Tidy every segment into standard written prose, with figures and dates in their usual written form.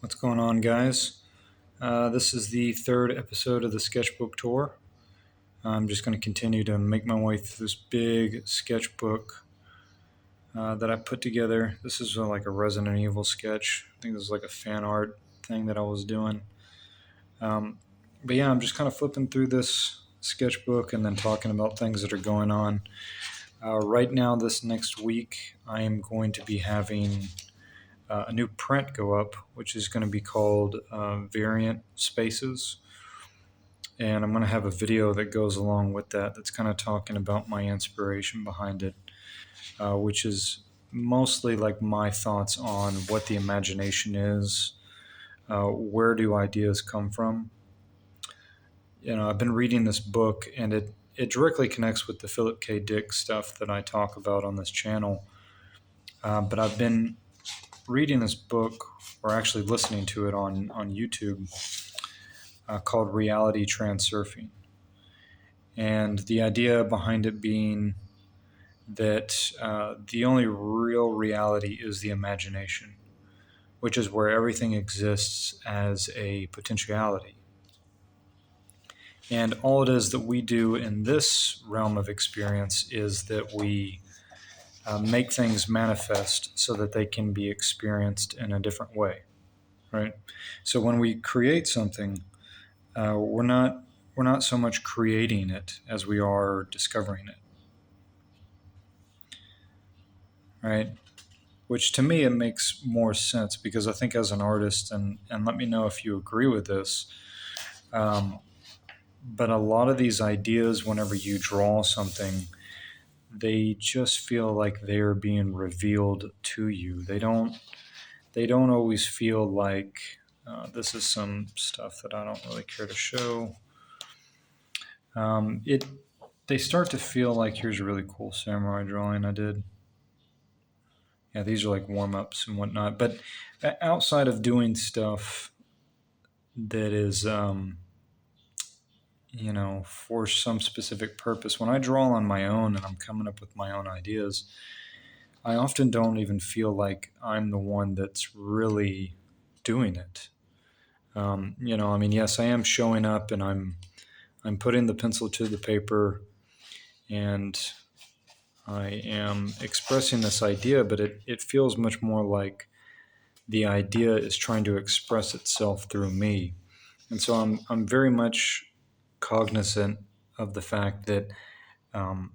What's going on, guys? This is the third episode of the Sketchbook Tour. I'm just going to continue to make my way through this big sketchbook that I put together. This is like a Resident Evil sketch. I think this is like a fan art thing that I was doing. But yeah, I'm just kind of flipping through this sketchbook and then talking about things that are going on. Right now, this next week, I am going to be having a new print go up, which is going to be called Variant Spaces. And I'm going to have a video that goes along with that that's kind of talking about my inspiration behind it, which is mostly like my thoughts on what the imagination is, where do ideas come from. I've been reading this book, and it directly connects with the Philip K. Dick stuff that I talk about on this channel. But I've been reading this book, or actually listening to it on YouTube, called Reality Transurfing. And the idea behind it being that the only real reality is the imagination, which is where everything exists as a potentiality. And all it is that we do in this realm of experience is that we make things manifest so that they can be experienced in a different way, right? So when we create something, we're not so much creating it as we are discovering it, right? Which to me it makes more sense because I think as an artist, and let me know if you agree with this, but a lot of these ideas, whenever you draw something, they just feel like they're being revealed to you. They don't always feel like this is some stuff that I don't really care to show. It They start to feel like, here's a really cool samurai drawing I did. Yeah, these are like warm-ups and whatnot. But outside of doing stuff that is for some specific purpose, when I draw on my own and I'm coming up with my own ideas, I often don't even feel like I'm the one that's really doing it. Yes, I am showing up and I'm putting the pencil to the paper, and I am expressing this idea, but it feels much more like the idea is trying to express itself through me. And so I'm very much cognizant of the fact that um,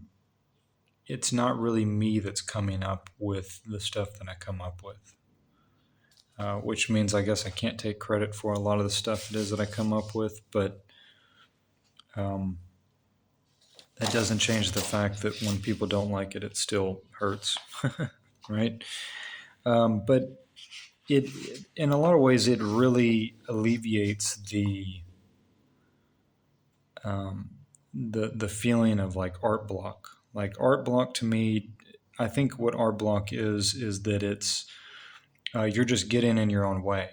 it's not really me that's coming up with the stuff that I come up with, which means I guess I can't take credit for a lot of the stuff it is that I come up with, but um, that doesn't change the fact that when people don't like it, it still hurts, right? But it, in a lot of ways, it really alleviates um, the feeling of like art block. Like art block to me, I think what art block is that it's you're just getting in your own way.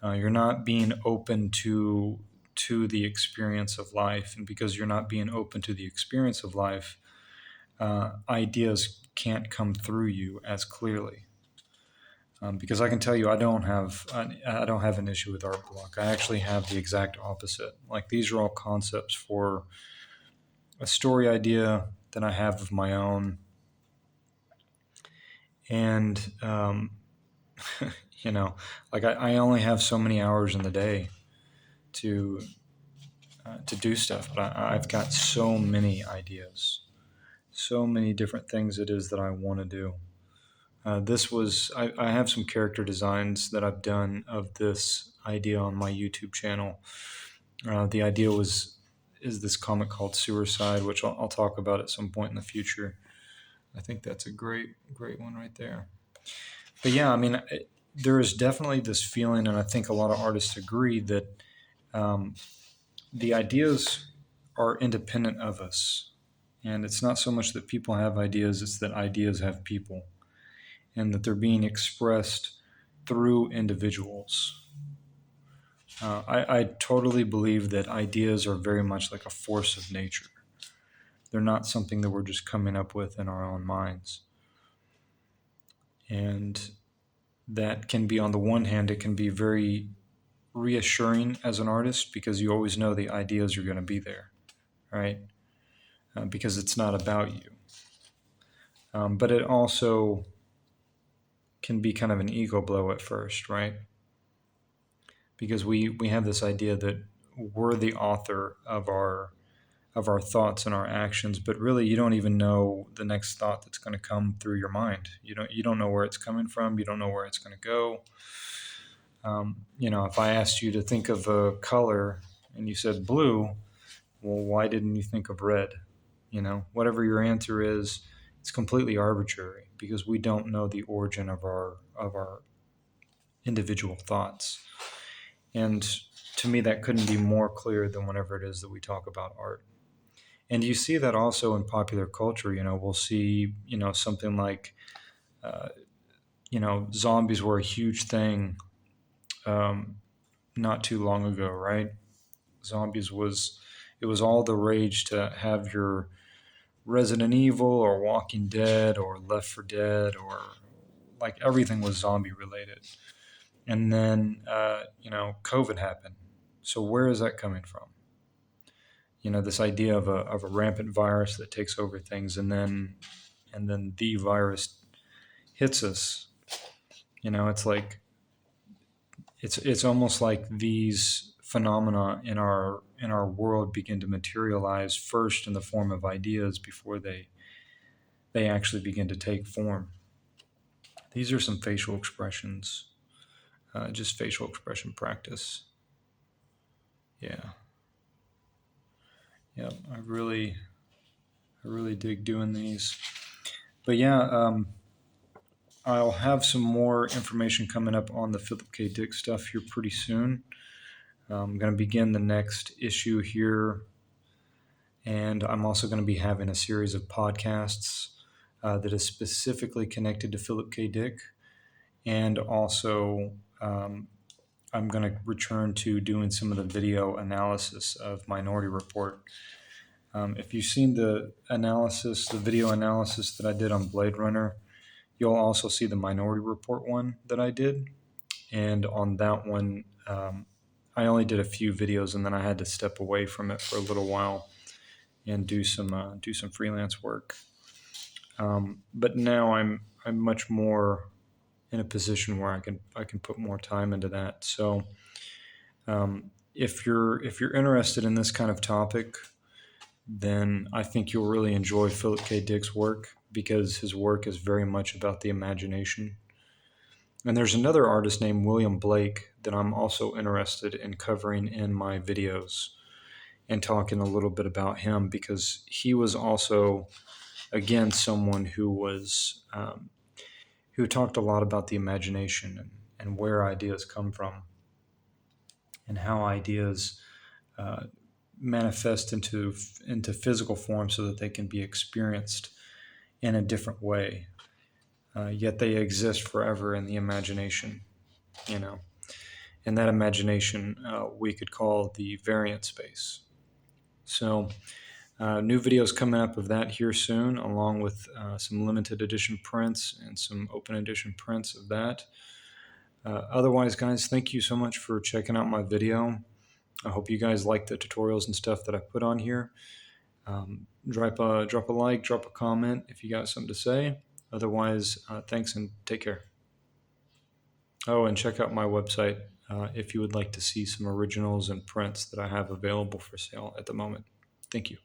You're not being open to the experience of life, and because you're not being open to the experience of life, ideas can't come through you as clearly. Because I can tell you, I don't have an issue with art block. I actually have the exact opposite. Like these are all concepts for a story idea that I have of my own, and you know, like I only have so many hours in the day to to do stuff, but I've got so many ideas, so many different things it is that I want to do. I have some character designs that I've done of this idea on my YouTube channel. The idea is this comic called Suicide, which I'll talk about at some point in the future. I think that's a great one right there. But yeah, there is definitely this feeling, and I think a lot of artists agree that um, the ideas are independent of us. And it's not so much that people have ideas, it's that ideas have people, and that they're being expressed through individuals. I totally believe that ideas are very much like a force of nature. They're not something that we're just coming up with in our own minds. And that can be, on the one hand, it can be very reassuring as an artist because you always know the ideas are going to be there, right? Because it's not about you. But it also can be kind of an ego blow at first, right? Because we have this idea that we're the author of our thoughts and our actions, but really you don't even know the next thought that's going to come through your mind. You don't know where it's coming from. You don't know where it's going to go. If I asked you to think of a color and you said blue, well, why didn't you think of red? Whatever your answer is, it's completely arbitrary because we don't know the origin of our individual thoughts. And to me, that couldn't be more clear than whenever it is that we talk about art. And you see that also in popular culture. We'll see, something like, uh, zombies were a huge thing um, not too long ago, right? Zombies it was all the rage to have your Resident Evil or Walking Dead or Left 4 Dead, or like everything was zombie related. And then, COVID happened. So where is that coming from? This idea of a rampant virus that takes over things, and then the virus hits us. It's like it's almost like these phenomena in our world begin to materialize first in the form of ideas before they actually begin to take form. These are some facial expressions, just facial expression practice. Yeah, yeah. I really dig doing these. But yeah, I'll have some more information coming up on the Philip K. Dick stuff here pretty soon. I'm going to begin the next issue here, and I'm also going to be having a series of podcasts that is specifically connected to Philip K. Dick, and also I'm going to return to doing some of the video analysis of Minority Report. If you've seen the video analysis that I did on Blade Runner, you'll also see the Minority Report one that I did. And on that one, I only did a few videos, and then I had to step away from it for a little while and do some freelance work. But now I'm much more in a position where I can put more time into that. So if you're interested in this kind of topic, then I think you'll really enjoy Philip K. Dick's work because his work is very much about the imagination. And there's another artist named William Blake that I'm also interested in covering in my videos and talking a little bit about him because he was also, again, someone who talked a lot about the imagination and where ideas come from and how ideas uh, manifest into physical form so that they can be experienced in a different way. Yet they exist forever in the imagination, you know. And that imagination we could call the variant space. So, new videos coming up of that here soon, along with some limited edition prints and some open edition prints of that. Otherwise, guys, thank you so much for checking out my video. I hope you guys like the tutorials and stuff that I put on here. Drop a like, drop a comment if you got something to say. Otherwise, thanks and take care. Oh, and check out my website if you would like to see some originals and prints that I have available for sale at the moment. Thank you.